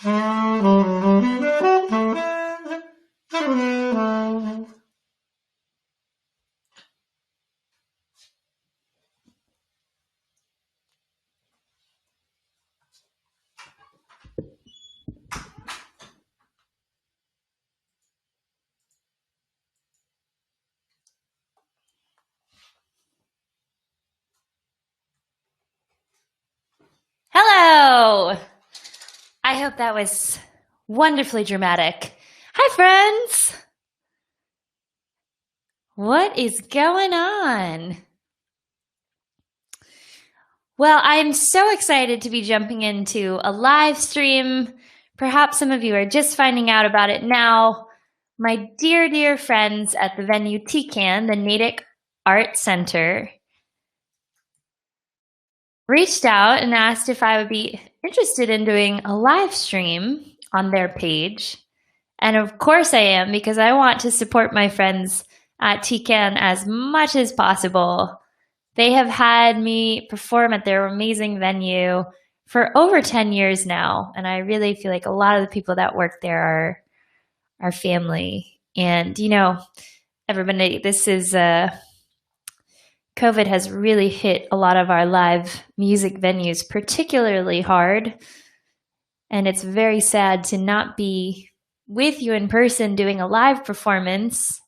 Hello! I hope that was wonderfully dramatic. Hi, friends! What is going on? Well, I'm so excited to be jumping into a live stream. Perhaps some of you are just finding out about it now. My dear, dear friends at the venue TCAN, the Natick Art Center, reached out and asked if I would be interested in doing a live stream on their page. And of course I am, because I want to support my friends at TCAN as much as possible. They have had me perform at their amazing venue for over 10 years now. And I really feel like a lot of the people that work there are family. And, you know, everybody, this is COVID has really hit a lot of our live music venues particularly hard. And it's very sad to not be with you in person doing a live performance.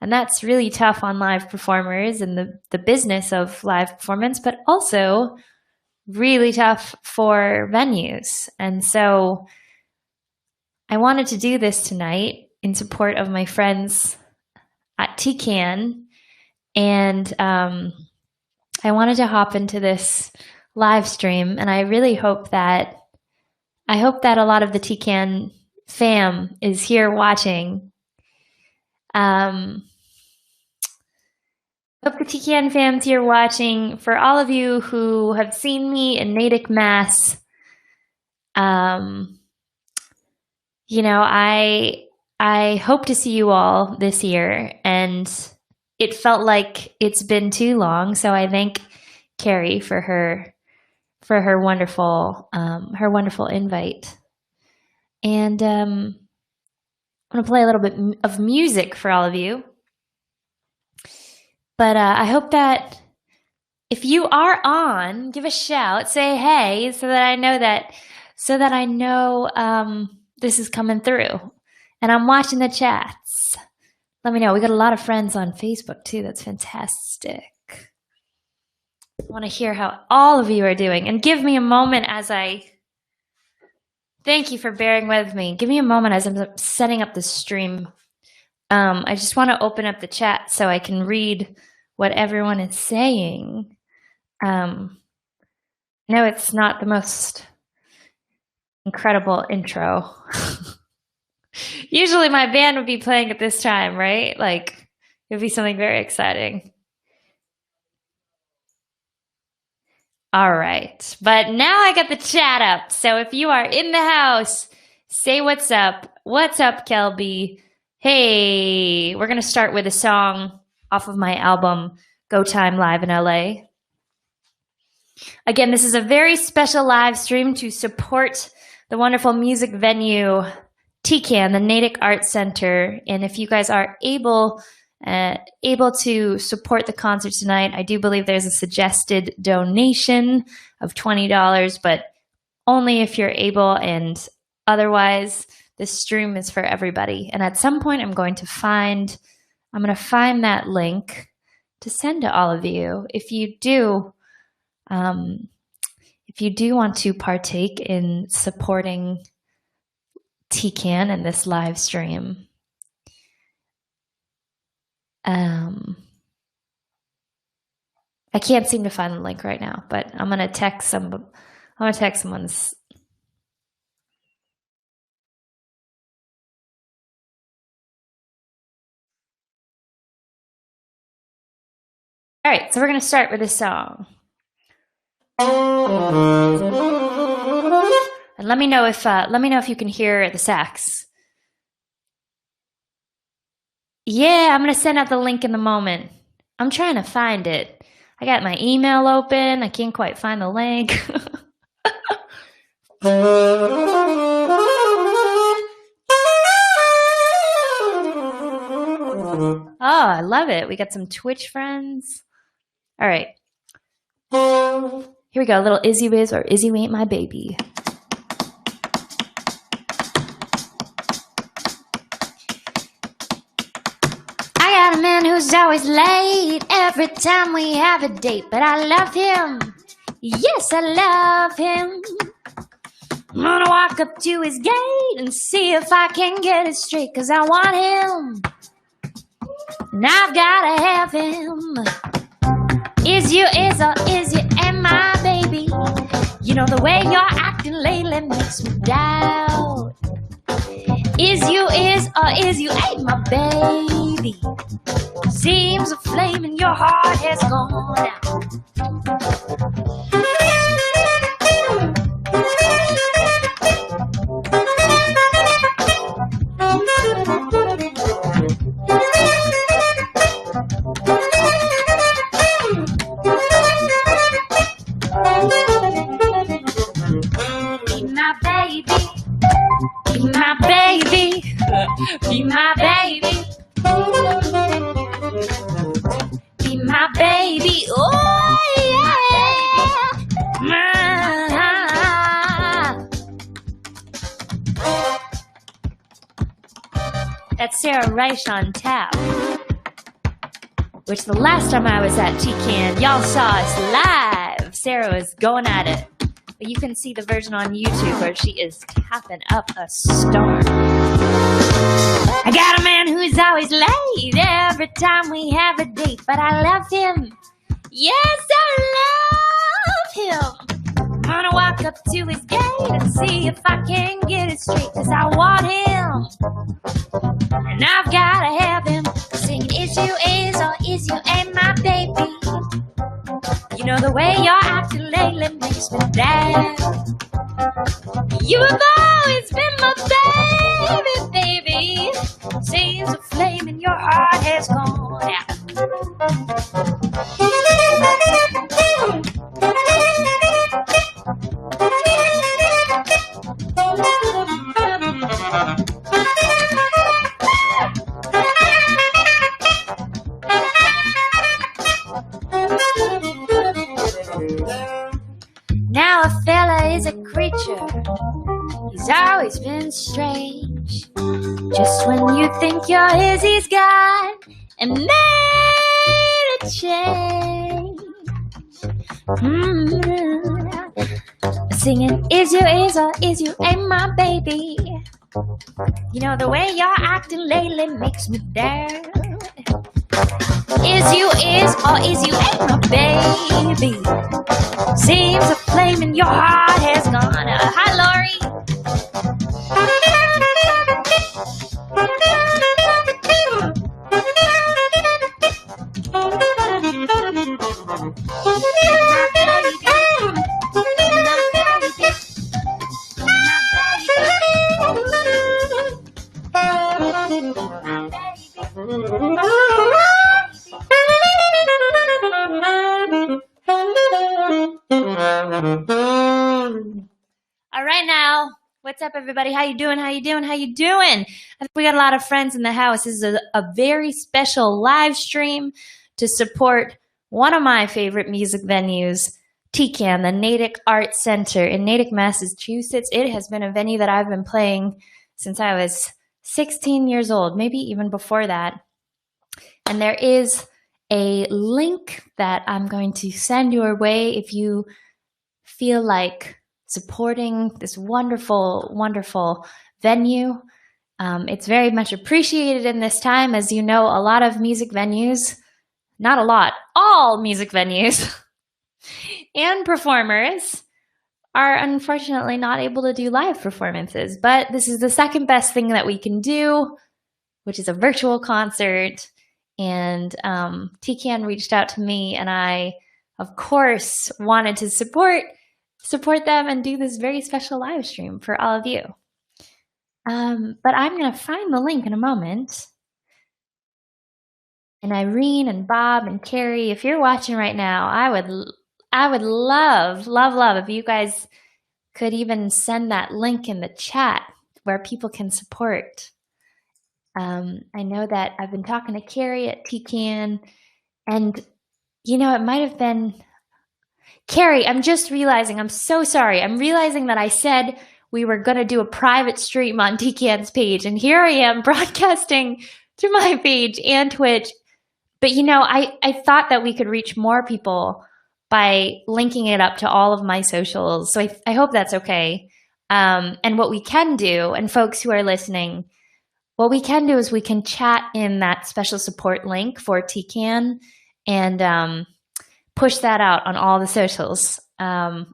And that's really tough on live performers and the business of live performance, but also really tough for venues. And so I wanted to do this tonight in support of my friends at TCAN. And I wanted to hop into this live stream, and I really hope that a lot of the TCAN fam is here watching. Hope the TCAN fam's here watching. For all of you who have seen me in Natick, Mass, you know, I hope to see you all this year, and it felt like it's been too long, so I thank Carrie for her wonderful invite. And I'm gonna play a little bit of music for all of you. But I hope that if you are on, give a shout, say hey, so that I know this is coming through, and I'm watching the chats. Let me know. We got a lot of friends on Facebook too. That's fantastic. I want to hear how all of you are doing. And give me a moment as thank you for bearing with me. Give me a moment as I'm setting up the stream. I just want to open up the chat so I can read what everyone is saying. I know it's not the most incredible intro. Usually my band would be playing at this time, right? Like, it would be something very exciting. All right. But now I got the chat up. So if you are in the house, say what's up. What's up, Kelby? Hey, we're going to start with a song off of my album, Go Time Live in LA. Again, this is a very special live stream to support the wonderful music venue TCAN, the Natick Art Center. And if you guys are able to support the concert tonight, I do believe there's a suggested donation of $20, but only if you're able, and otherwise this stream is for everybody. And at some point I'm going to find that link to send to all of you. If you do want to partake in supporting TCAN and this live stream, I can't seem to find the link right now, but I'm gonna text someone's. All right, so we're gonna start with a song. And let me know if you can hear the sax. Yeah, I'm gonna send out the link in a moment. I'm trying to find it. I got my email open. I can't quite find the link. Oh, I love it. We got some Twitch friends. All right. Here we go. A little Izzy Wiz or Izzy Ain't My Baby. I got a man who's always late every time we have a date, but I love him. Yes, I love him. I'm gonna walk up to his gate and see if I can get it straight, 'cause I want him. And I've gotta have him. Is you and my baby? You know the way you're acting lately makes me doubt. Is you ain't my baby? Seems a flame in your heart has gone out. Be my baby, be my baby, be my baby, oh yeah. That's Sarah Reich on tap, which the last time I was at TCAN, y'all saw us live. Sarah was going at it. But you can see the version on YouTube where she is tapping up a storm. I got a man who's always late every time we have a date, but I love him. Yes, I love him. I'm gonna walk up to his gate and see if I can get it straight, 'cause I want him. And I've gotta have him. Singing, is you ain't my baby? You know the way you're acting lately makes me down. You have always been my baby, baby. Seems a flame in your heart has gone out. Now a fella is a creature, he's always been strange. Just when you think you're his, he's gone and made a change. Singing, is you ain't my baby? You know the way you're acting lately makes me down. Is you ain't my baby? Seems a flame in your heart has gone out. Hi, Lori. All right now, what's up everybody? How you doing? I think we got a lot of friends in the house. This is a very special live stream to support one of my favorite music venues, TCAN, the Natick Arts Center in Natick, Massachusetts. It has been a venue that I've been playing since I was 16 years old, maybe even before that. And there is a link that I'm going to send your way if you feel like supporting this wonderful, wonderful venue. It's very much appreciated in this time. As you know, a lot of music venues, not a lot, all music venues and performers are unfortunately not able to do live performances. But this is the second best thing that we can do, which is a virtual concert. And TCAN reached out to me, and I, of course, wanted to support them and do this very special live stream for all of you. But I'm going to find the link in a moment. And Irene and Bob and Carrie, if you're watching right now, I would love if you guys could even send that link in the chat where people can support. I know that I've been talking to Carrie at TCAN, and you know, it might have been Carrie. I'm just realizing, I'm so sorry. I'm realizing that I said we were going to do a private stream on TCAN's page, and here I am broadcasting to my page and Twitch. But you know, I thought that we could reach more people by linking it up to all of my socials. So I hope that's okay. And what we can do, and folks who are listening, what we can do is we can chat in that special support link for TCAN and push that out on all the socials. I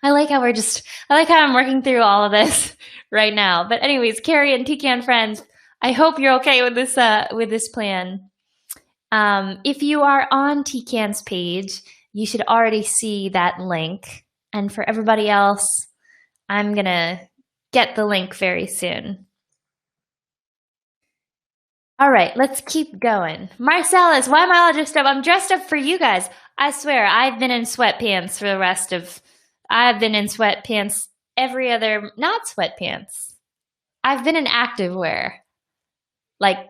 like how I'm working through all of this right now. But anyways, Carrie and TCAN friends, I hope you're okay with this plan. If you are on TCAN's page, you should already see that link. And for everybody else, I'm going to get the link very soon. All right, let's keep going. Marcellus, why am I all dressed up? I'm dressed up for you guys. I swear, I've been in sweatpants for the rest of... I've been in sweatpants every other... Not sweatpants. I've been in activewear. Like,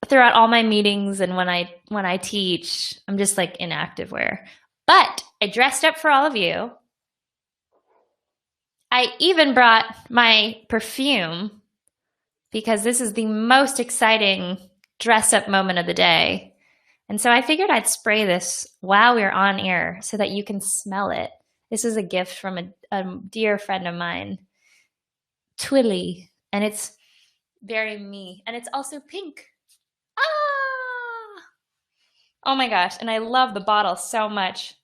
throughout all my meetings and when I teach, I'm just like in activewear. But I dressed up for all of you. I even brought my perfume because this is the most exciting dress up moment of the day. And so I figured I'd spray this while we're on air so that you can smell it. This is a gift from a dear friend of mine, Twilly, and it's very me. And it's also pink. Ah! Oh my gosh, and I love the bottle so much.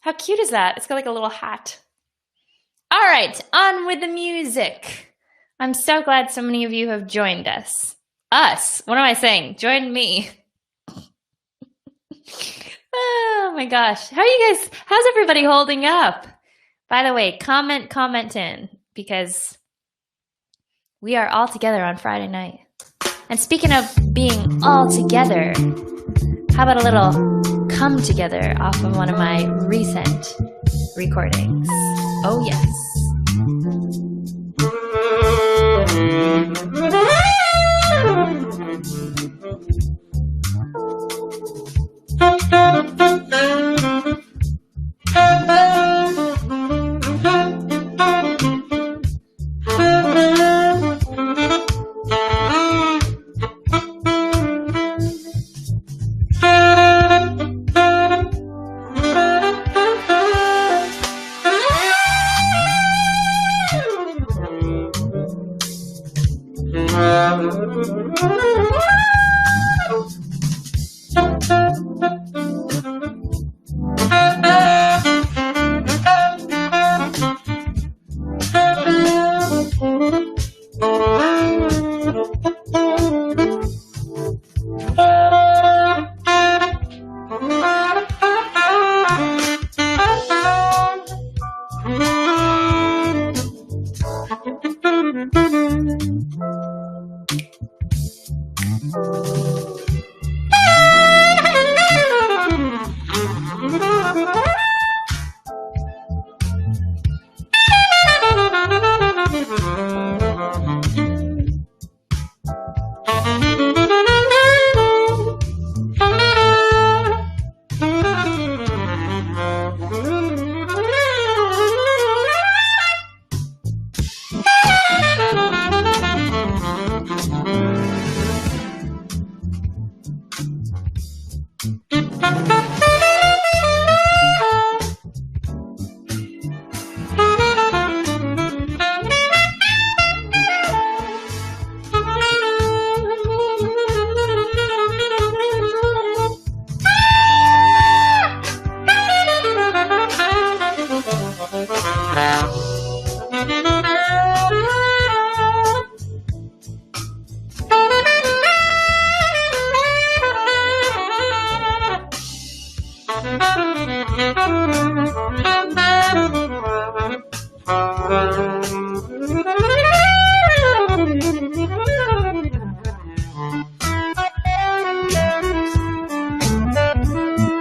How cute is that? It's got like a little hat. All right, on with the music. I'm so glad so many of you have joined us. Us? What am I saying? Join me. Oh my gosh. How's everybody holding up? By the way, comment in, because we are all together on Friday night. And speaking of being all together, how about a little come together off of one of my recent recordings? Oh yes.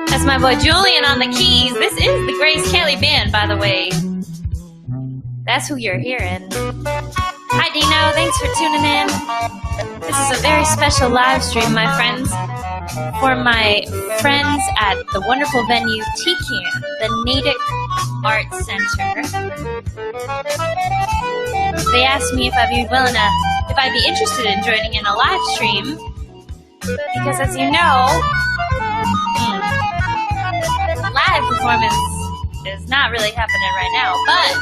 That's my boy Julian on the keys. This is the Grace Kelly Band, by the way. Guess who you're hearing? Hi, Dino. Thanks for tuning in. This is a very special live stream, my friends, for my friends at the wonderful venue TCAN, the Natick Arts Center. They asked me if I'd be interested in joining in a live stream, because as you know, live performance is not really happening right now, but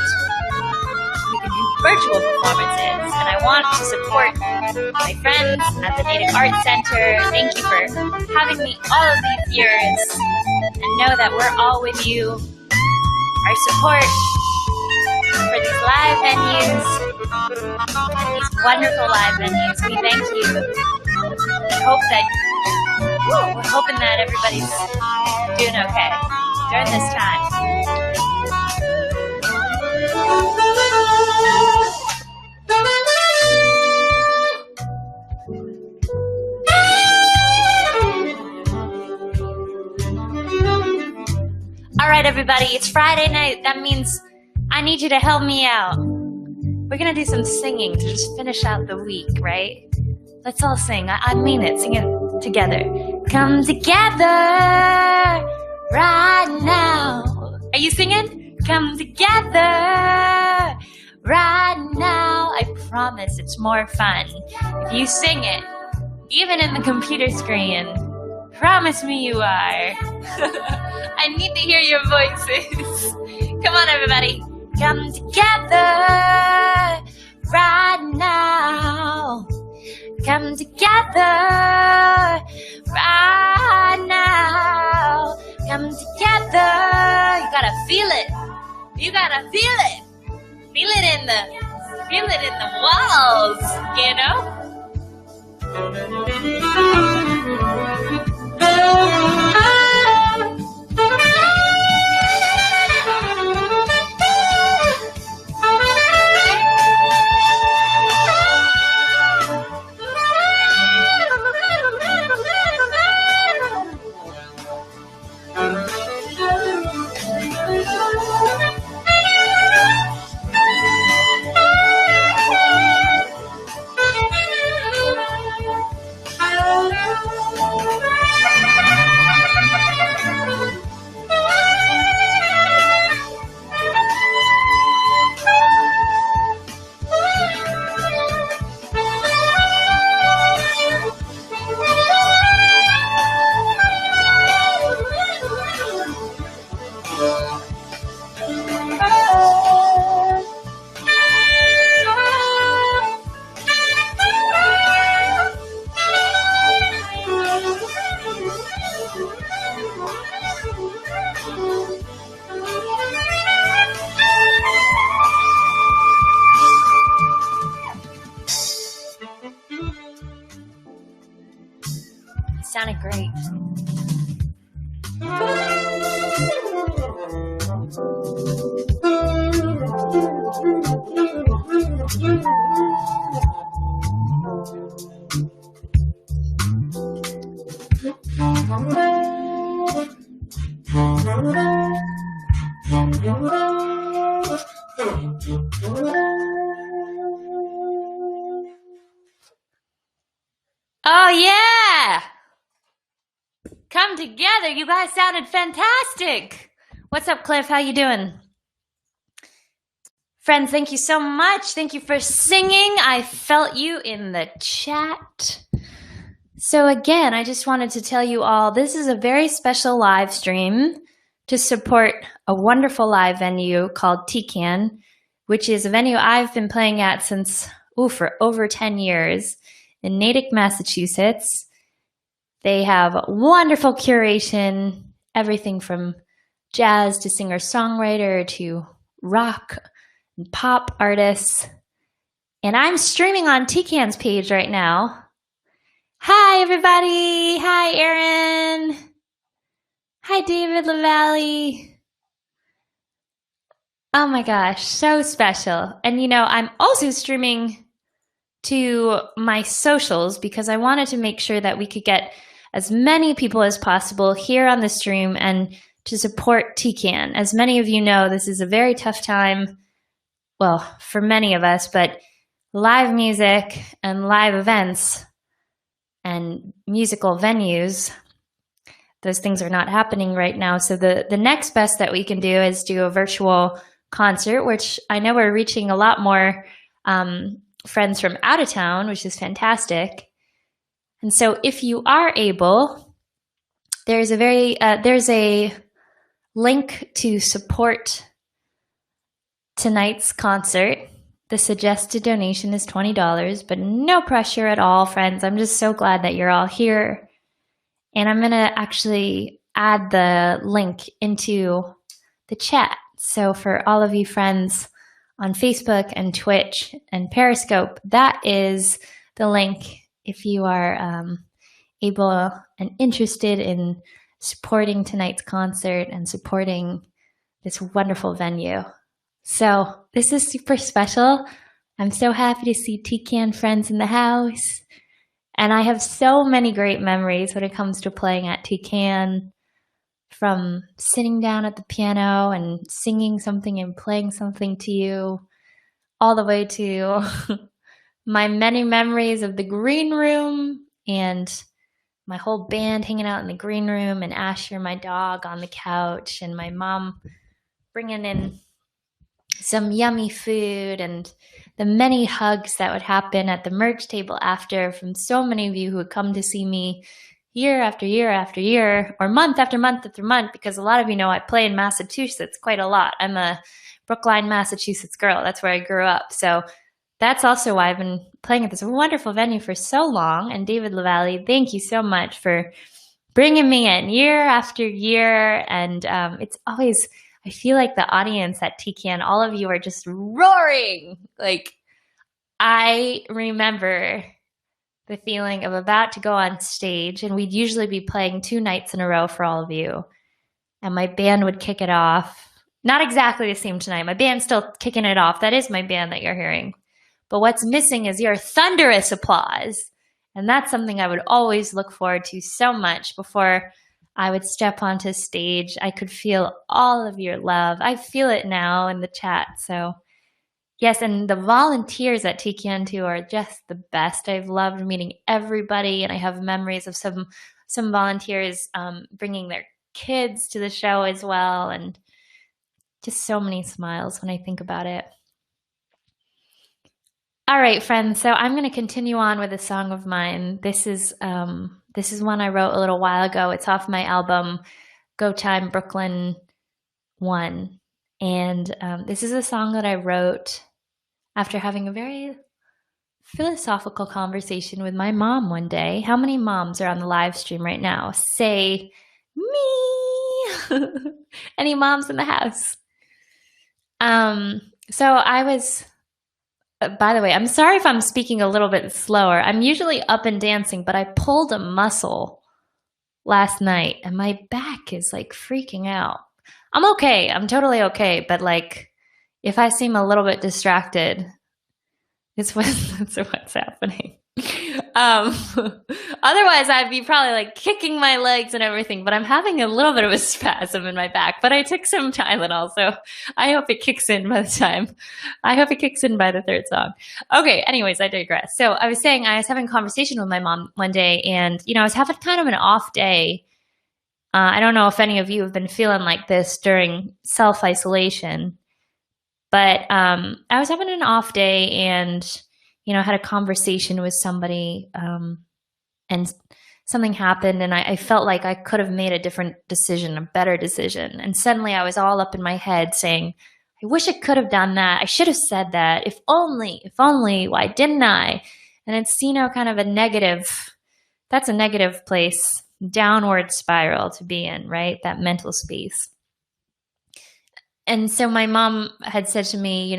we can do virtual performances, and I want to support my friends at the Natick Arts Center. Thank you for having me all of these years, and know that we're all with you. Our support for these live venues, these wonderful live venues, we thank you. We're hoping that everybody's doing okay during this time. All right, everybody, it's Friday night. That means I need you to help me out. We're going to do some singing to just finish out the week, right? Let's all sing. I mean it. Sing it together. Come together right now. Are you singing? Come together right now. I promise it's more fun if you sing it, even in the computer screen. Promise me you are. I need to hear your voices. Come on, everybody. Come together right now. Come together right now. Come together. You gotta feel it. You gotta feel it. Feel it in the walls, you know? Sounded great. Oh yeah! Come together. You guys sounded fantastic. What's up, Cliff? How you doing? Friends, thank you so much. Thank you for singing. I felt you in the chat. So again, I just wanted to tell you all, this is a very special live stream to support a wonderful live venue called TCAN, which is a venue I've been playing at since, for over 10 years in Natick, Massachusetts. They have wonderful curation, everything from jazz to singer-songwriter to rock and pop artists. And I'm streaming on TCAN's page right now. Hi, everybody. Hi, Aaron. Hi, David LaValle. Oh my gosh, so special. And you know, I'm also streaming to my socials because I wanted to make sure that we could get as many people as possible here on the stream and to support TCAN. As many of you know, this is a very tough time. well, for many of us, but live music and live events and musical venues, those things are not happening right now. So the next best that we can do is do a virtual concert, which I know we're reaching a lot more friends from out of town, which is fantastic. And so if you are able, there's a link to support tonight's concert. The suggested donation is $20, but no pressure at all, friends. I'm just so glad that you're all here. And I'm going to actually add the link into the chat. So for all of you friends on Facebook and Twitch and Periscope, that is the link if you are able and interested in supporting tonight's concert and supporting this wonderful venue. So this is super special. I'm so happy to see TCAN friends in the house. And I have so many great memories when it comes to playing at TCAN, from sitting down at the piano and singing something and playing something to you, all the way to my many memories of the green room and my whole band hanging out in the green room, and Asher, my dog, on the couch, and my mom bringing in some yummy food, and the many hugs that would happen at the merch table after from so many of you who would come to see me year after year after year, or month after month after month, because a lot of you know I play in Massachusetts quite a lot. I'm a Brookline, Massachusetts girl. That's where I grew up. So that's also why I've been playing at this wonderful venue for so long. And David LaValle, thank you so much for bringing me in year after year. And it's always, I feel like the audience at TCAN, all of you are just roaring. Like, I remember the feeling of about to go on stage, and we'd usually be playing 2 nights in a row for all of you. And my band would kick it off. Not exactly the same tonight. My band's still kicking it off. That is my band that you're hearing. But what's missing is your thunderous applause. And that's something I would always look forward to so much before I would step onto stage. I could feel all of your love. I feel it now in the chat. So yes, and the volunteers at TCAN too are just the best. I've loved meeting everybody, and I have memories of some volunteers bringing their kids to the show as well, and just so many smiles when I think about it. All right, friends. So I'm going to continue on with a song of mine. This is one I wrote a little while ago. It's off my album, Go Time Brooklyn 1. And this is a song that I wrote after having a very philosophical conversation with my mom one day. How many moms are on the live stream right now? Say me. Any moms in the house? So I was, by the way, I'm sorry if I'm speaking a little bit slower. I'm usually up and dancing, but I pulled a muscle last night and my back is like freaking out. I'm okay. I'm totally okay. But like, if I seem a little bit distracted, it's what's happening. Otherwise, I'd be probably like kicking my legs and everything, but I'm having a little bit of a spasm in my back. But I took some Tylenol, so I hope it kicks in by the third song. Okay, anyways, I digress. So I was saying I was having a conversation with my mom one day, and I was having kind of an off day. I don't know if any of you have been feeling like this during self-isolation, but I was having an off day, and had a conversation with somebody, and something happened, and I felt like I could have made a different decision, a better decision. And suddenly I was all up in my head saying, I wish I could have done that. I should have said that. If only, why didn't I? And it's, kind of a negative, that's a negative place, downward spiral to be in, right? That mental space. And so my mom had said to me,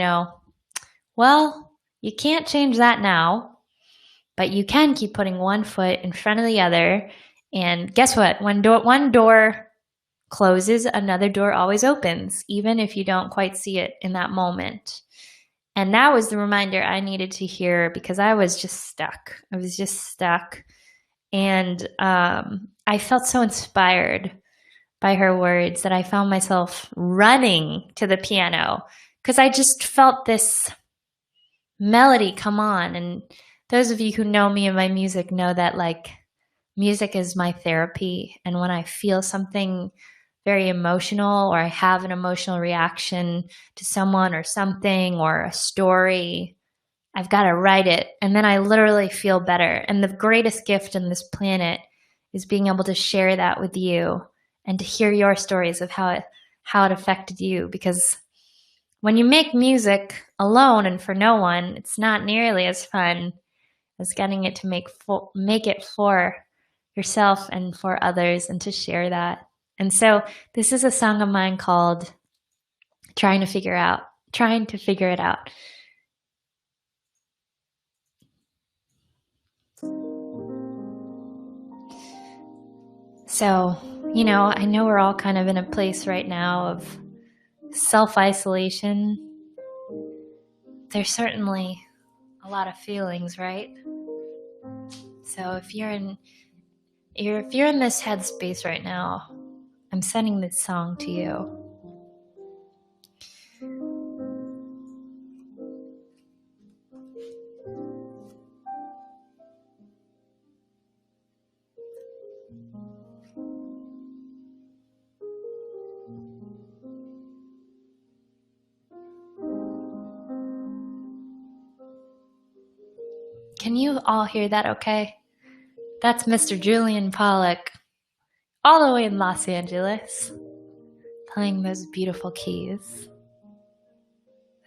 well, you can't change that now, but you can keep putting one foot in front of the other. And guess what? When one door closes, another door always opens, even if you don't quite see it in that moment. And that was the reminder I needed to hear, because I was just stuck. And I felt so inspired by her words that I found myself running to the piano because I just felt this melody come on. And those of you who know me and my music know that like music is my therapy. And when I feel something very emotional, or I have an emotional reaction to someone or something or a story, I've got to write it. And then I literally feel better. And the greatest gift on this planet is being able to share that with you and to hear your stories of how it affected you. Because when you make music alone and for no one, it's not nearly as fun as getting it to make it for yourself and for others, and to share that. And so this is a song of mine called Trying to Figure It Out. So, I know we're all kind of in a place right now of self-isolation. There's certainly a lot of feelings, right? So if you're in this headspace right now, I'm sending this song to you. Can you all hear that okay? That's Mr. Julian Pollock, all the way in Los Angeles, playing those beautiful keys.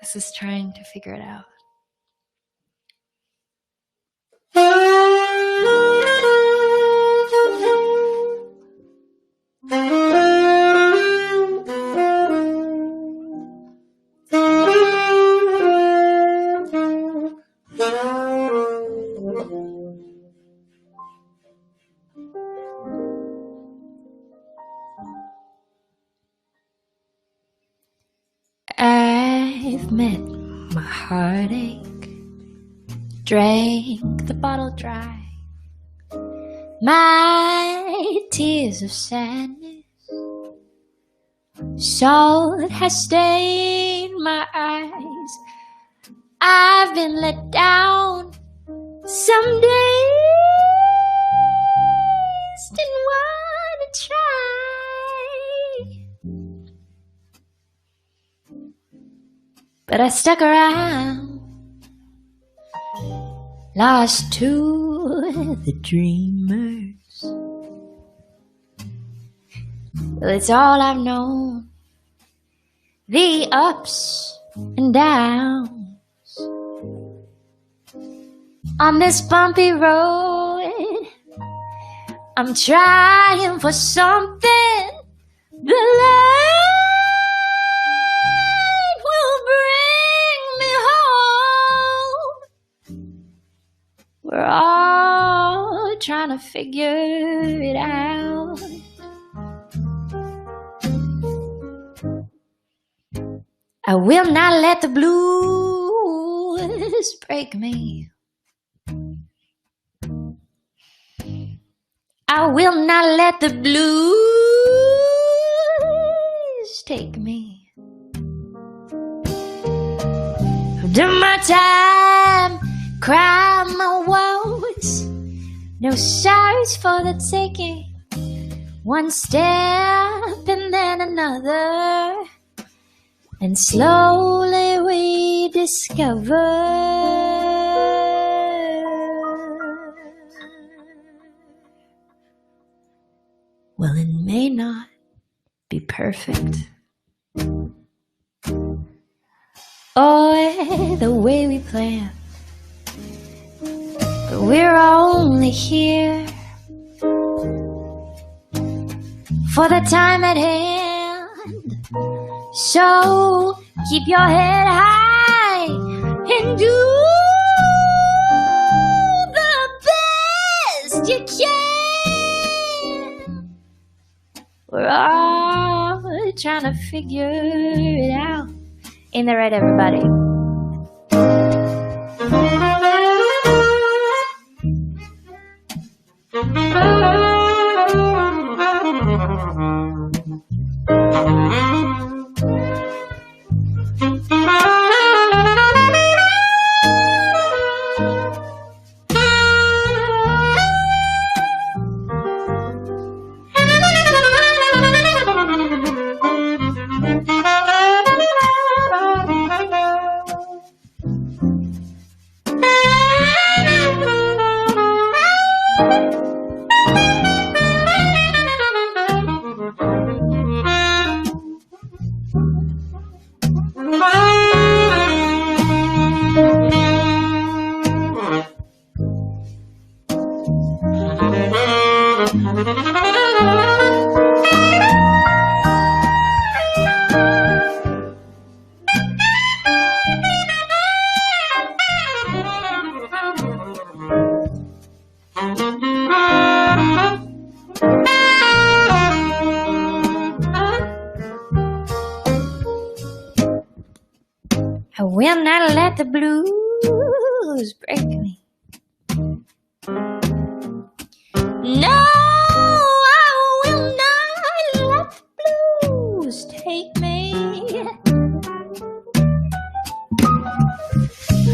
This is Trying to Figure It Out. I've met my heartache, drank the bottle dry, my tears of sadness, salt has stained my eyes. I've been let down some days, didn't want to try. But I stuck around, lost to the dreamers. Well, it's all I've known, the ups and downs. On this bumpy road, I'm trying for something. The light will bring me home. We're all trying to figure it out. I will not let the blues break me. I will not let the blues take me. I've done my time, cried my woes, no sorries for the taking. One step and then another, and slowly we discover well, it may not be perfect, or the way we plan, but we're only here for the time at hand. So keep your head high and do the best you can. We're all trying to figure it out. Ain't that right, everybody? I will not let the blues break me. No, I will not let the blues take me.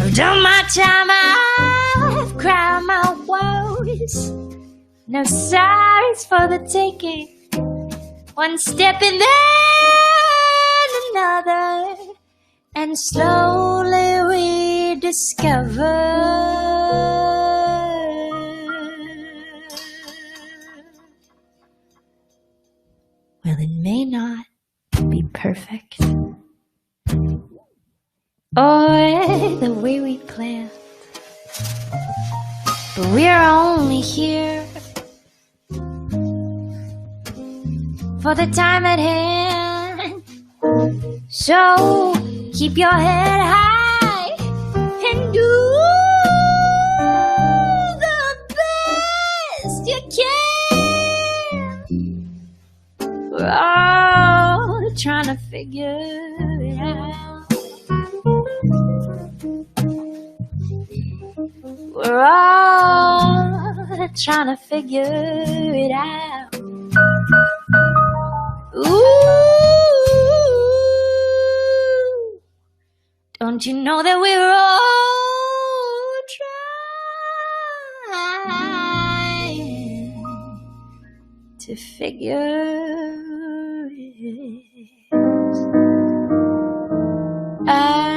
I've done my time, I've cried my woes. No sorries for the taking. One step and then another, and slowly we discover well, it may not be perfect or the way we planned, but we're only here for the time at hand. So keep your head high and do the best you can. We're all trying to figure it out. We're all trying to figure it out. Ooh. Don't you know that we're all trying to figure it out?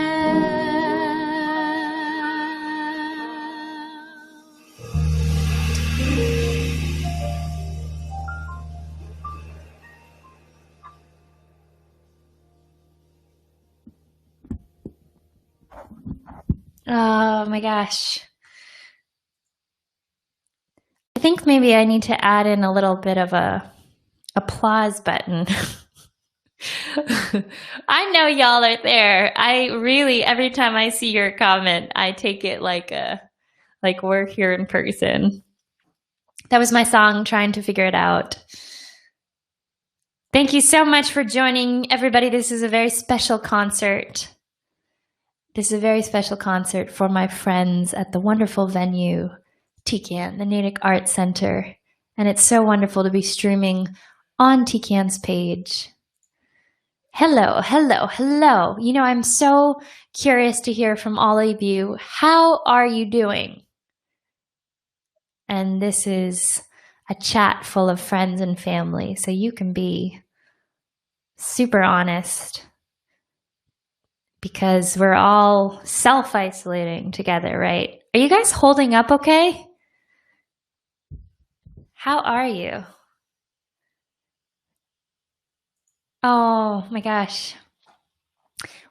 Oh my gosh. I think maybe I need to add in a little bit of a applause button. I know y'all are there. I really, every time I see your comment, I take it like we're here in person. That was my song, Trying to Figure It Out. Thank you so much for joining, everybody. This is a very special concert. This is a very special concert for my friends at the wonderful venue, TCAN, the Natick Arts Center. And it's so wonderful to be streaming on TCAN's page. Hello, hello, hello. You know, I'm so curious to hear from all of you. How are you doing? And this is a chat full of friends and family, so you can be super honest. Because we're all self-isolating together, right? Are you guys holding up okay? How are you? Oh my gosh.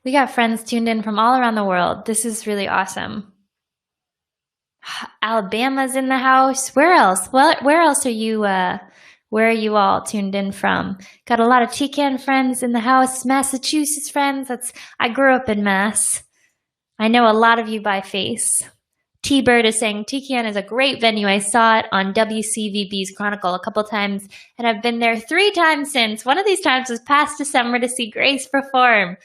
We got friends tuned in from all around the world. This is really awesome. Alabama's in the house. Where else? Well, where else are you? Where are you all tuned in from? Got a lot of TCAN friends in the house. Massachusetts friends. I grew up in Mass. I know a lot of you by face. T-Bird is saying TCAN is a great venue. I saw it on WCVB's Chronicle a couple times, and I've been there 3 times since. One of these times was past December to see Grace perform.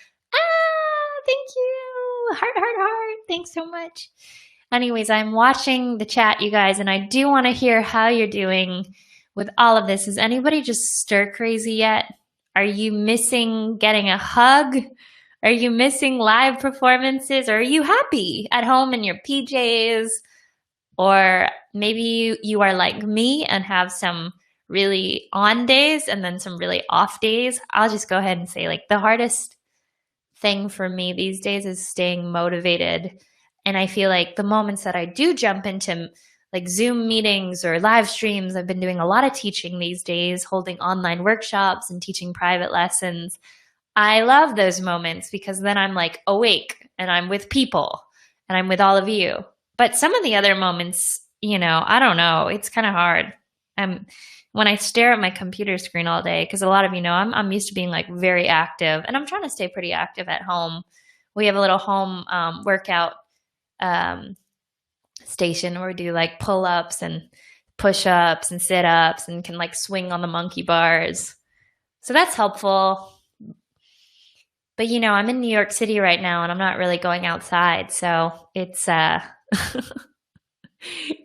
Thank you. Heart, heart, heart. Thanks so much. Anyways, I'm watching the chat, you guys, and I do want to hear how you're doing with all of this. Is anybody just stir crazy yet? Are you missing getting a hug? Are you missing live performances? Or are you happy at home in your PJs? Or maybe you are like me and have some really on days and then some really off days. I'll just go ahead and say, like, the hardest thing for me these days is staying motivated. And I feel like the moments that I do jump into like Zoom meetings or live streams, I've been doing a lot of teaching these days, holding online workshops and teaching private lessons. I love those moments because then I'm like awake and I'm with people and I'm with all of you. But some of the other moments, you know, I don't know. It's kind of hard. when I stare at my computer screen all day, because a lot of you know I'm used to being like very active, and I'm trying to stay pretty active at home. We have a little home workout station where we do like pull-ups and push-ups and sit-ups and can like swing on the monkey bars. So that's helpful. But you know, I'm in New York City right now and I'm not really going outside. So it's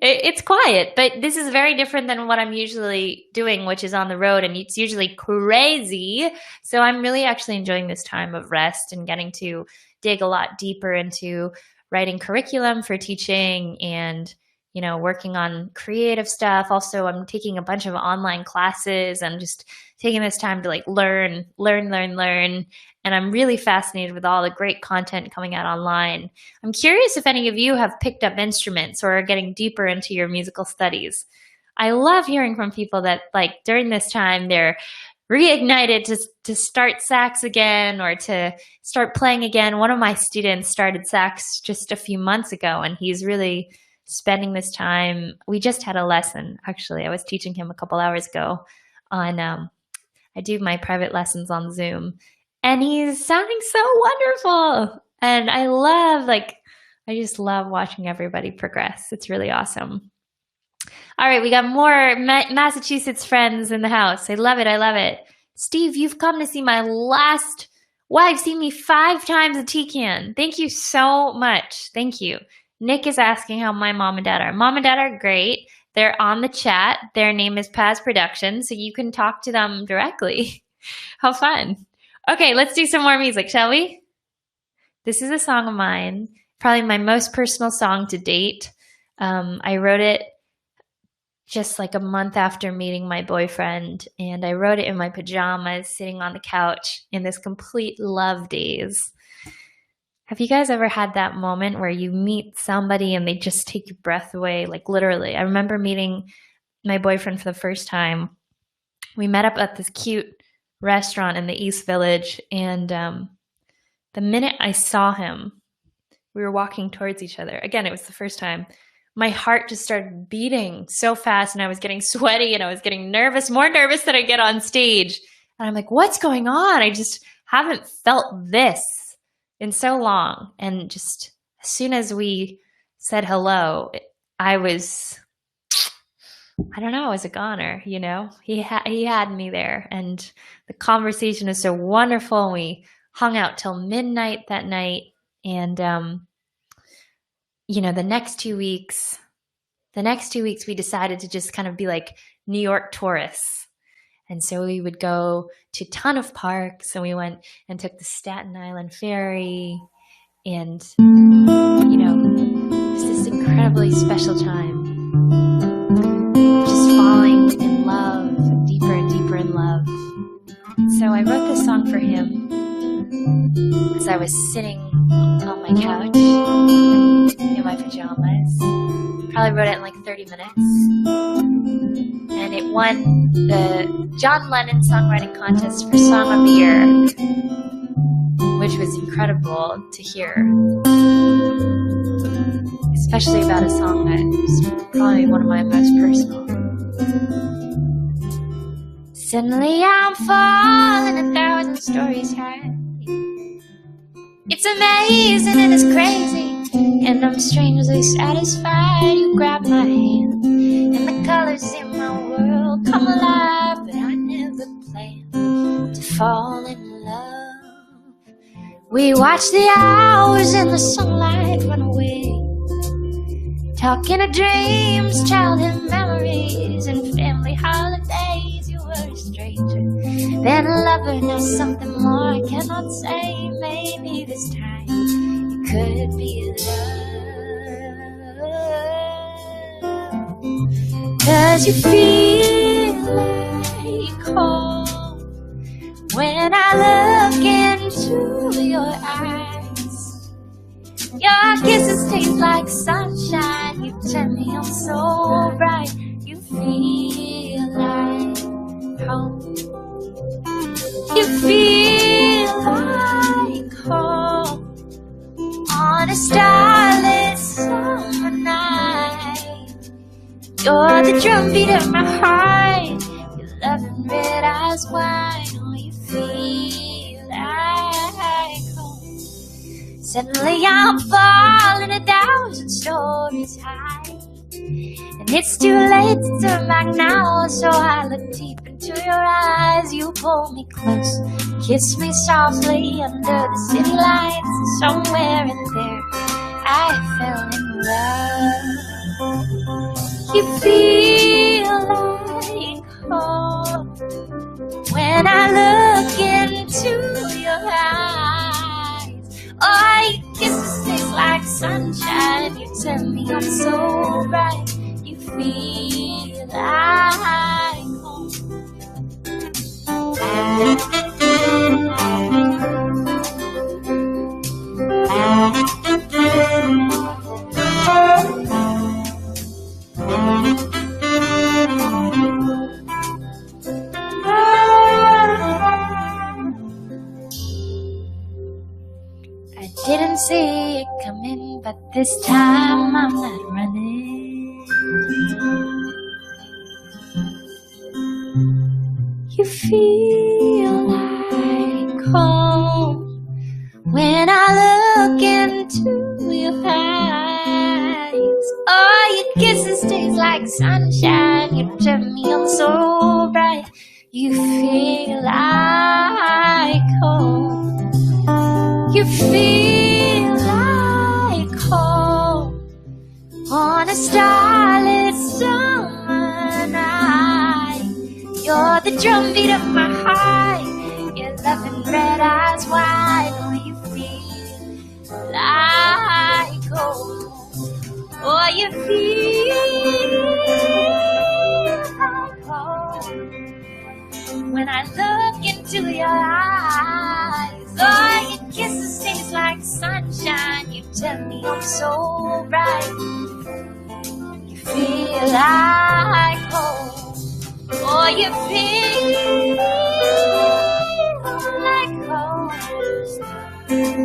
it's quiet, but this is very different than what I'm usually doing, which is on the road, and it's usually crazy. So I'm really actually enjoying this time of rest and getting to dig a lot deeper into writing curriculum for teaching and, you know, working on creative stuff. Also, I'm taking a bunch of online classes. I'm just taking this time to like learn. And I'm really fascinated with all the great content coming out online. I'm curious if any of you have picked up instruments or are getting deeper into your musical studies. I love hearing from people that like during this time, they're reignited to start sax again or to start playing again. One of my students started sax just a few months ago, and he's really spending this time. We just had a lesson, actually. I was teaching him a couple hours ago on, I do my private lessons on Zoom, and he's sounding so wonderful. And I just love watching everybody progress. It's really awesome. All right, we got more Massachusetts friends in the house. I love it. Steve, you've come to see my last wife. Seen me 5 times at TCAN. Thank you so much. Thank you. Nick is asking how my mom and dad are. Mom and dad are great. They're on the chat. Their name is Paz Productions, so you can talk to them directly. How fun. Okay, let's do some more music, shall we? This is a song of mine, probably my most personal song to date. I wrote it just like a month after meeting my boyfriend, and I wrote it in my pajamas sitting on the couch in this complete love daze. Have you guys ever had that moment where you meet somebody and they just take your breath away? Like literally. I remember meeting my boyfriend for the first time. We met up at this cute restaurant in the East Village, and the minute I saw him, we were walking towards each other. Again, it was the first time. My heart just started beating so fast, and I was getting sweaty, and I was getting nervous, more nervous than I get on stage. And I'm like, what's going on? I just haven't felt this in so long. And just as soon as we said hello, I was a goner, you know? He had me there, and the conversation is so wonderful. We hung out till midnight that night, and you know, the next 2 weeks we decided to just kind of be like New York tourists. And so we would go to a ton of parks, and we went and took the Staten Island ferry, and you know, it was this incredibly special time. Just falling in love, deeper and deeper in love. So I wrote this song for him as I was sitting on my couch in my pajamas. Probably wrote it in like 30 minutes. And it won the John Lennon Songwriting Contest for Song of the Year, which was incredible to hear. Especially about a song that is probably one of my most personal. Suddenly I'm falling 1,000 stories high. It's amazing and it's crazy, and I'm strangely satisfied. You grab my hand, and the colors in my world come alive. But I never planned to fall in love. We watch the hours in the sunlight run away, talking of dreams, childhood memories, and family holidays. You were a stranger, then a lover, now something more I cannot say. Maybe this time it could be love. 'Cause you feel like home when I look into your eyes. Your kisses taste like sunshine. You turn me on so bright. You feel like home. You feel like home on a starless summer night. You're the drumbeat of my heart. Your loving red eyes wide. Oh, you feel like home. Suddenly I'm falling 1,000 stories high, and it's too late to turn back now. So I look deep into your eyes. You pull me close, kiss me softly under the city lights. And somewhere in there I fell in love. You feel like home when I look into your eyes. Oh, your kisses taste like sunshine. You tell me I'm so bright. You feel like home. I didn't see it coming, but this time I'm not running. You feel like home when I look into your eyes. Oh, your kisses taste like sunshine. You tell me I'm so bright. You feel like home. You feel like home on a starlit summer night. You're the drumbeat of my heart. Your loving red eyes wide. Oh, you feel like home. Oh, you feel like home when I look into your eyes. Oh, your kisses taste like sunshine. You tell me I'm so bright. You feel like home. Oh, you feel like home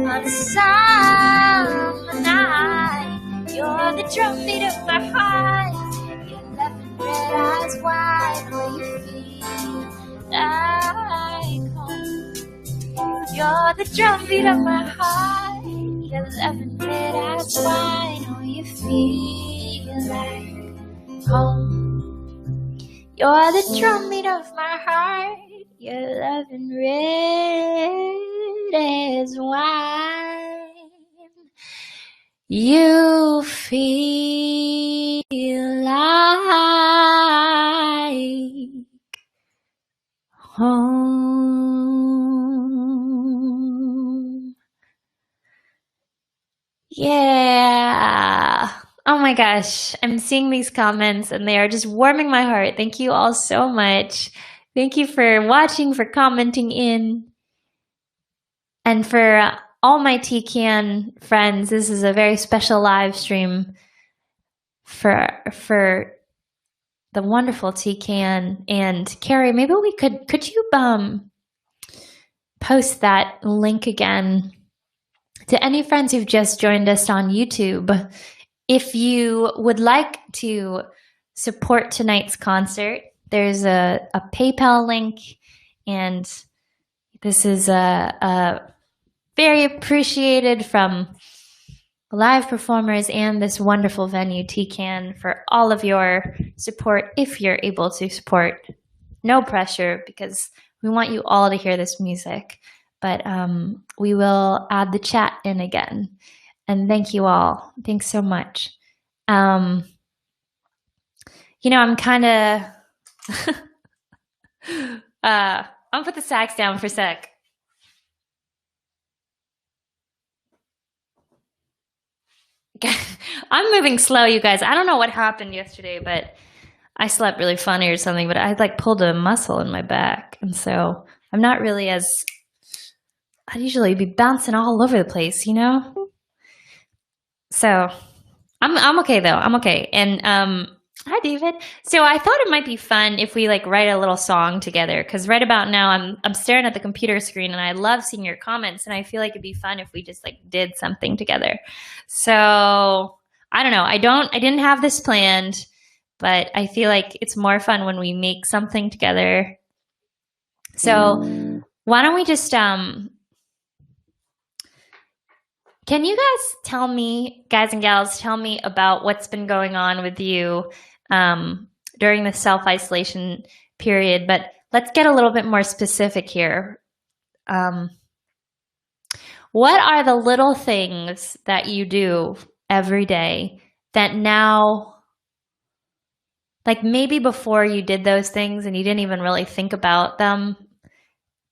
on a summer night. You're the drumbeat of my heart. Your loving red eyes wide. Oh, you feel like home. You're the drumbeat of my heart. Your loving red eyes wide. Oh, you feel like home. You're the drumbeat of my heart. Your loving red eyes wide. You feel like home. Yeah. Oh my gosh. I'm seeing these comments and they are just warming my heart. Thank you all so much. Thank you for watching, for commenting in. And for all my TCAN friends, this is a very special live stream for the wonderful TCAN. And Carrie, maybe we could you post that link again to any friends who've just joined us on YouTube? If you would like to support tonight's concert, there's a PayPal link, and this is a very appreciated from live performers and this wonderful venue, TCAN, for all of your support if you're able to support. No pressure, because we want you all to hear this music, but we will add the chat in again. And thank you all. Thanks so much. You know, I'm kind of... I'll put the sax down for a sec. I'm moving slow, you guys. I don't know what happened yesterday, but I slept really funny or something, but I like pulled a muscle in my back. And so I'm not really as... I'd usually be bouncing all over the place, you know? So I'm okay though. I'm okay. And hi David. So I thought it might be fun if we like write a little song together, because right about now I'm staring at the computer screen and I love seeing your comments, and I feel like it'd be fun if we just like did something together. So I don't know. I didn't have this planned, but I feel like it's more fun when we make something together. So why don't we just, can you guys tell me, guys and gals, tell me about what's been going on with you during the self-isolation period, but let's get a little bit more specific here. What are the little things that you do every day that now, like maybe before you did those things and you didn't even really think about them,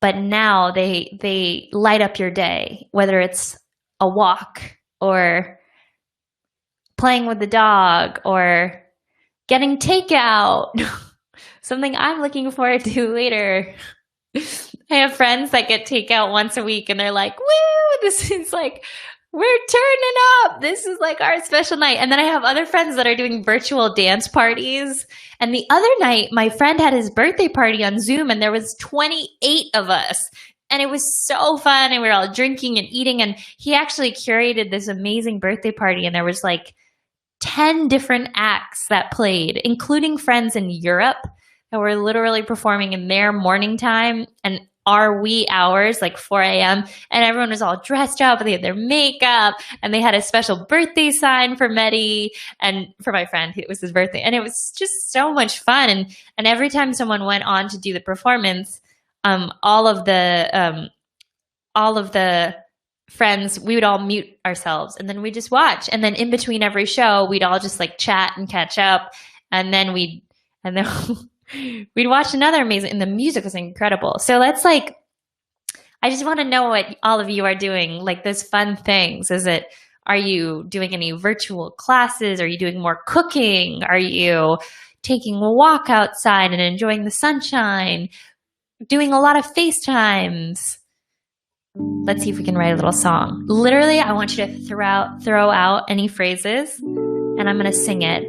but now they light up your day, whether it's a walk or playing with the dog or getting takeout, something I'm looking forward to later. I have friends that get takeout once a week and they're like, woo, this is like, we're turning up. This is like our special night. And then I have other friends that are doing virtual dance parties. And the other night, my friend had his birthday party on Zoom and there was 28 of us. And it was so fun. And we were all drinking and eating. And he actually curated this amazing birthday party. And there was like 10 different acts that played, including friends in Europe that were literally performing in their morning time and our wee hours, like 4 a.m. And everyone was all dressed up and they had their makeup and they had a special birthday sign for Mehdi and for my friend. It was his birthday. And it was just so much fun. And every time someone went on to do the performance, all of the friends, we would all mute ourselves and then we just watch. And then in between every show, we'd all just like chat and catch up. And then we'd watch another amazing, and the music was incredible. So let's I just want to know what all of you are doing, like those fun things. Are you doing any virtual classes? Are you doing more cooking? Are you taking a walk outside and enjoying the sunshine? Doing a lot of FaceTimes? Let's see if we can write a little song. Literally, I want you to throw out any phrases and I'm going to sing it.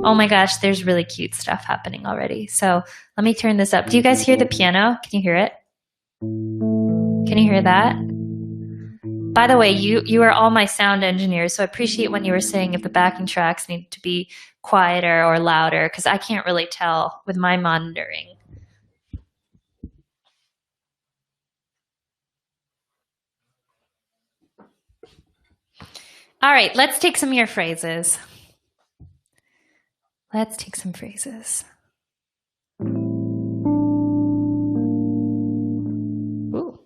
Oh my gosh, there's really cute stuff happening already. So let me turn this up. Do you guys hear the piano? Can you hear it? Can you hear that? By the way, you are all my sound engineers, so I appreciate when you were saying if the backing tracks need to be quieter or louder, because I can't really tell with my monitoring. All right, let's take some of your phrases. Let's take some phrases. Ooh.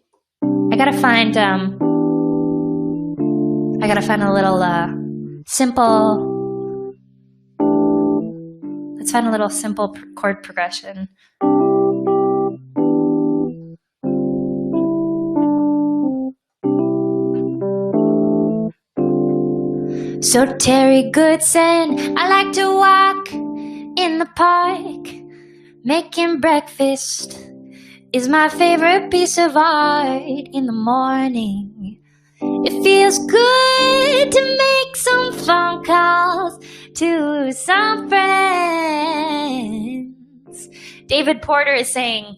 I gotta find a little simple. Let's find a little simple chord progression. So Terry Goodson, I like to walk in the park. Making breakfast is my favorite piece of art in the morning. It feels good to make some phone calls to some friends. David Porter is saying,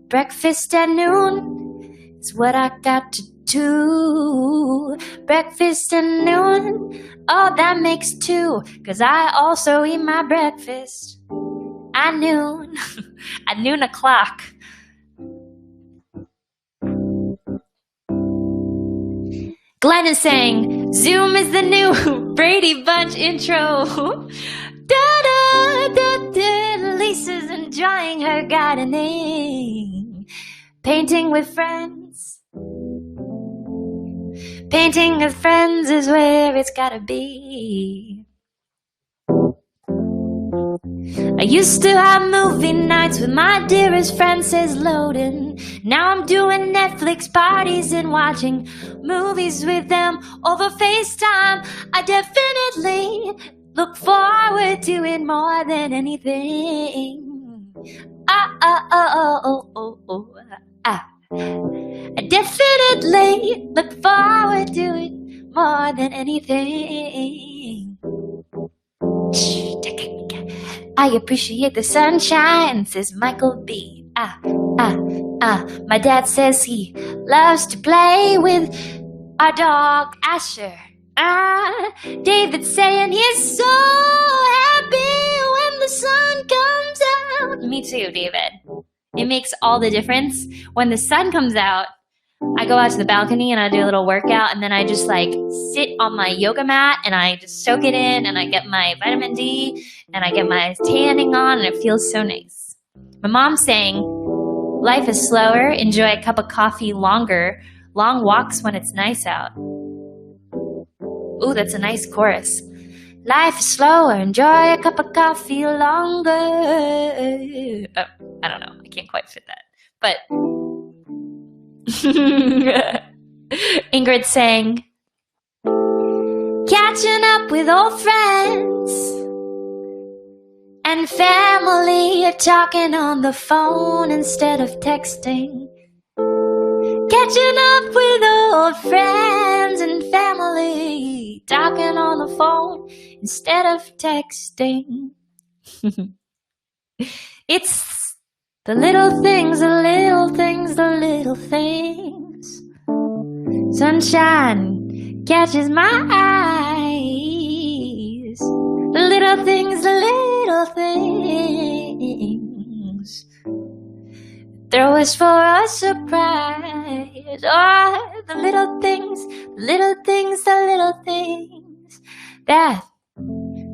breakfast at noon is what I got to do. Breakfast at noon, oh, that makes two, 'cause I also eat my breakfast at noon. At noon o'clock. Glenn is saying, Zoom is the new Brady Bunch intro. Da-da-da-da. Lisa's enjoying her gardening. Painting with friends. Painting with friends is where it's gotta be. I used to have movie nights with my dearest friend, says Loden. Now I'm doing Netflix parties and watching movies with them over FaceTime. I definitely look forward to it more than anything. I definitely look forward to it more than anything. I appreciate the sunshine, says Michael B. My dad says he loves to play with our dog Asher. David's saying he's so Me too, David. It makes all the difference. When the sun comes out, I go out to the balcony and I do a little workout, and then I just like sit on my yoga mat and I just soak it in, and I get my vitamin D and I get my tanning on, and it feels so nice. My mom's saying, life is slower, enjoy a cup of coffee longer, long walks when it's nice out. Ooh, that's a nice chorus. Life is slower, enjoy a cup of coffee longer. Oh, I don't know, I can't quite fit that. But Ingrid sang, catching up with old friends and family, talking on the phone instead of texting. Catching up with old friends and family, talking on the phone instead of texting. It's the little things, the little things, the little things. Sunshine catches my eyes. The little things, the little things. Throw us for a surprise. Oh, the little things, the little things, the little things that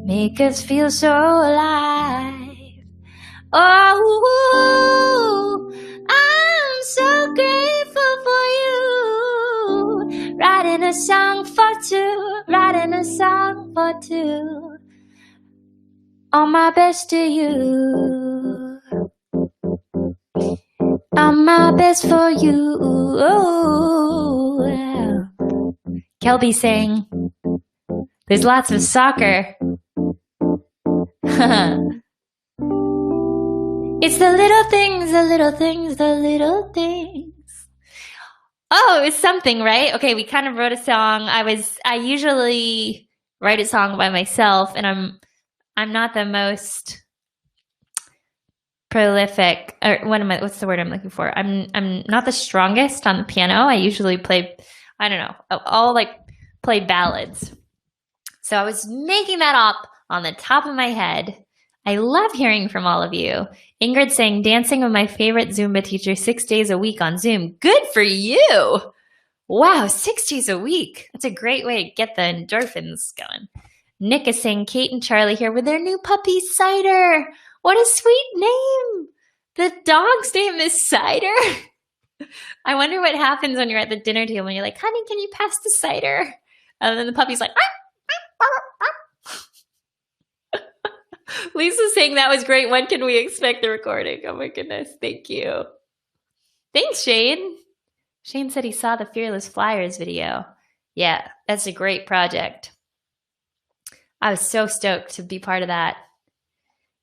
make us feel so alive. Oh, I'm so grateful for you. Writing a song for two, writing a song for two. All my best to you. All my best for you. Kelby saying, there's lots of soccer. It's the little things, the little things, the little things. Oh, it's something, right? Okay, we kind of wrote a song. I usually write a song by myself, and I'm not the most prolific, or what's the word I'm looking for? I'm not the strongest on the piano. I usually play, I don't know, I'll like play ballads. So I was making that up on the top of my head. I love hearing from all of you. Ingrid saying, dancing with my favorite Zumba teacher 6 days a week on Zoom. Good for you. Wow, 6 days a week. That's a great way to get the endorphins going. Nick is saying, Kate and Charlie here with their new puppy, Cider. What a sweet name. The dog's name is Cider. I wonder what happens when you're at the dinner table and you're like, honey, can you pass the cider? And then the puppy's like, Lisa's saying that was great. When can we expect the recording? Oh my goodness. Thank you. Thanks, Shane. Shane said he saw the Fearless Flyers video. Yeah, that's a great project. I was so stoked to be part of that.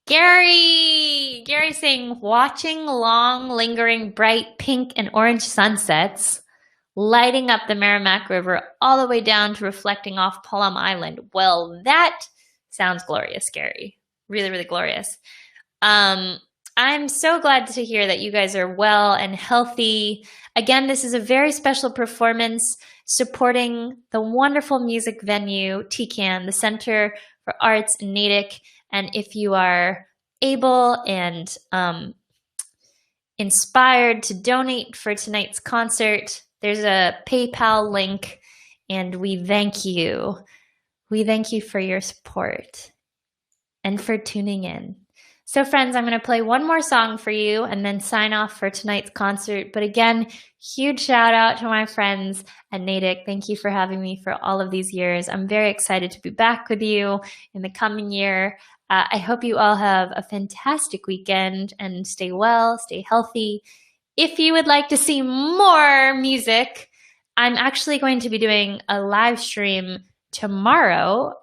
Gary saying, watching long, lingering, bright pink and orange sunsets, lighting up the Merrimack River all the way down to reflecting off Plum Island. Well, that sounds glorious, Gary. Really, really glorious. I'm so glad to hear that you guys are well and healthy. Again, this is a very special performance supporting the wonderful music venue, TCAN, the Center for Arts Natick. And if you are able and inspired to donate for tonight's concert, there's a PayPal link, and we thank you. We thank you for your support and for tuning in. So friends, I'm going to play one more song for you and then sign off for tonight's concert. But again, huge shout out to my friends at Natick. Thank you for having me for all of these years. I'm very excited to be back with you in the coming year. I hope you all have a fantastic weekend and stay well, stay healthy. If you would like to see more music, I'm actually going to be doing a live stream tomorrow.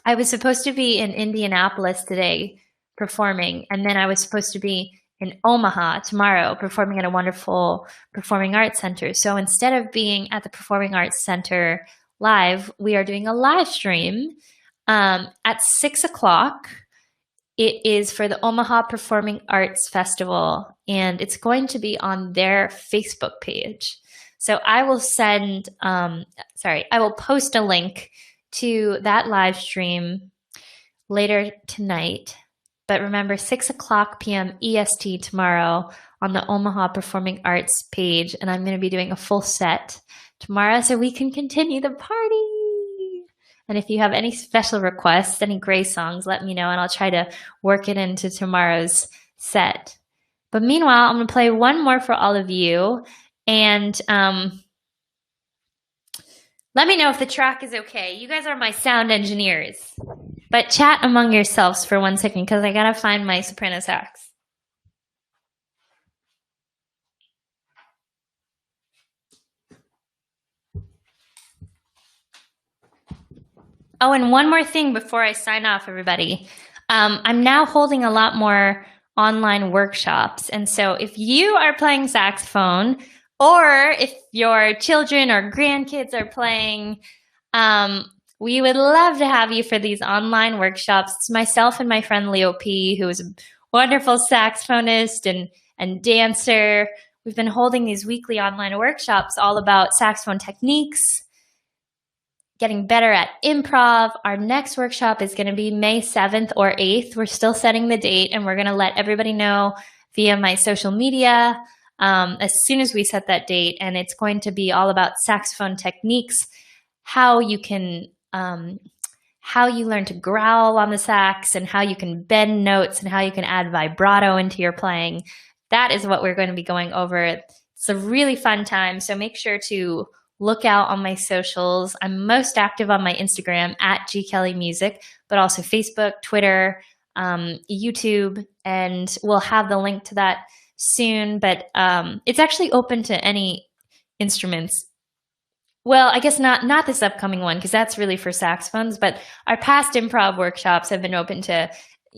I was supposed to be in Indianapolis today performing, and then I was supposed to be in Omaha tomorrow performing at a wonderful performing arts center. So instead of being at the Performing Arts Center live, we are doing a live stream at 6 o'clock. It is for the Omaha Performing Arts Festival, and it's going to be on their Facebook page. So I will I will post a link to that live stream later tonight. But remember, 6 o'clock p.m. EST tomorrow on the Omaha Performing Arts page, and I'm going to be doing a full set tomorrow so we can continue the party. And if you have any special requests, any Gray songs, let me know, and I'll try to work it into tomorrow's set. But meanwhile, I'm going to play one more for all of you, and let me know if the track is okay. You guys are my sound engineers. But chat among yourselves for 1 second because I gotta find my soprano sax. Oh, and one more thing before I sign off, everybody. I'm now holding a lot more online workshops. And so if you are playing saxophone, or if your children or grandkids are playing, we would love to have you for these online workshops. It's myself and my friend Leo P., who is a wonderful saxophonist and dancer. We've been holding these weekly online workshops all about saxophone techniques, getting better at improv. Our next workshop is going to be May 7th or 8th. We're still setting the date, and we're going to let everybody know via my social media as soon as we set that date. And it's going to be all about saxophone techniques, how you can how you learn to growl on the sax, and how you can bend notes, and how you can add vibrato into your playing. That is what we're going to be going over. It's a really fun time, so make sure to look out on my socials. I'm most active on my Instagram at gkellymusic, but also Facebook, Twitter, YouTube, and we'll have the link to that soon. But it's actually open to any instruments. Well, I guess not this upcoming one, because that's really for saxophones, but our past improv workshops have been open to,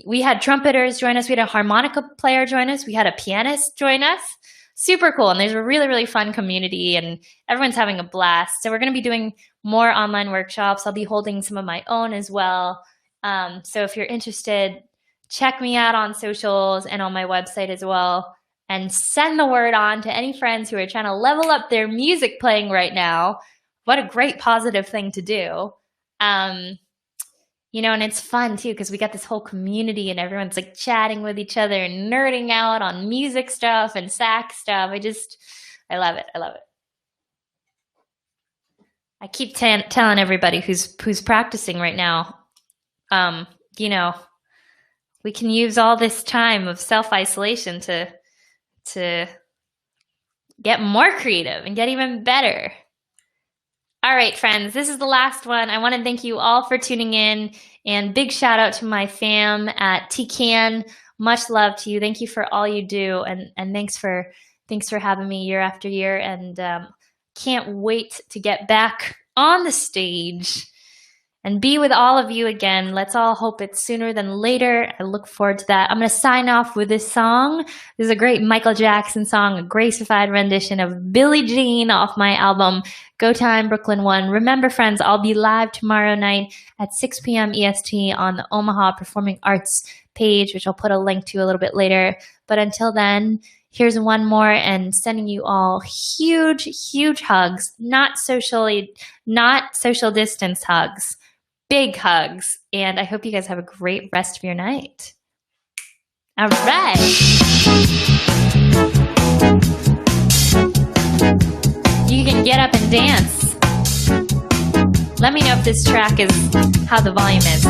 we had trumpeters join us, we had a harmonica player join us, we had a pianist join us. Super cool. And there's a really, really fun community, and everyone's having a blast. So we're going to be doing more online workshops. I'll be holding some of my own as well. So if you're interested, check me out on socials and on my website as well, and send the word on to any friends who are trying to level up their music playing right now. What a great positive thing to do. You know, and it's fun too, because we got this whole community and everyone's like chatting with each other and nerding out on music stuff and sax stuff. I love it. I love it. I keep telling everybody who's practicing right now, you know, we can use all this time of self-isolation to get more creative and get even better. All right, friends, this is the last one. I want to thank you all for tuning in, and big shout out to my fam at TCAN. Much love to you. Thank you for all you do, and thanks for having me year after year, and can't wait to get back on the stage and be with all of you again. Let's all hope it's sooner than later. I look forward to that. I'm going to sign off with this song. This is a great Michael Jackson song, a gracified rendition of Billie Jean off my album, Go Time Brooklyn 1. Remember, friends, I'll be live tomorrow night at 6 p.m. EST on the Omaha Performing Arts page, which I'll put a link to a little bit later. But until then, here's one more, and sending you all huge, huge hugs, not social distance hugs. Big hugs, and I hope you guys have a great rest of your night. All right. You can get up and dance. Let me know if this track is how the volume is.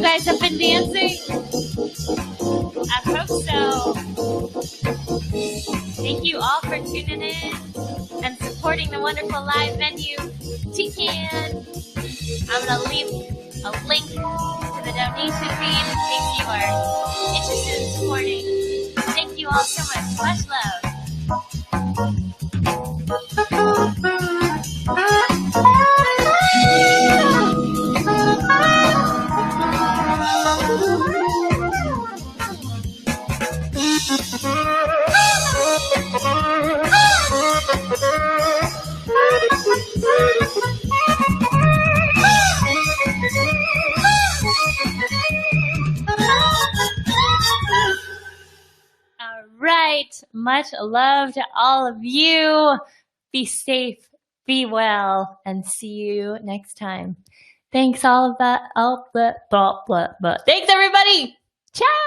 You guys have been dancing? I hope so. Thank you all for tuning in and supporting the wonderful live venue, TCAN. I'm going to leave a link to the donation page in case you are interested in supporting. Thank you all so much. Much love. All right. Much love to all of you. Be safe, be well, and see you next time. Thanks all of that. Thanks everybody. Ciao.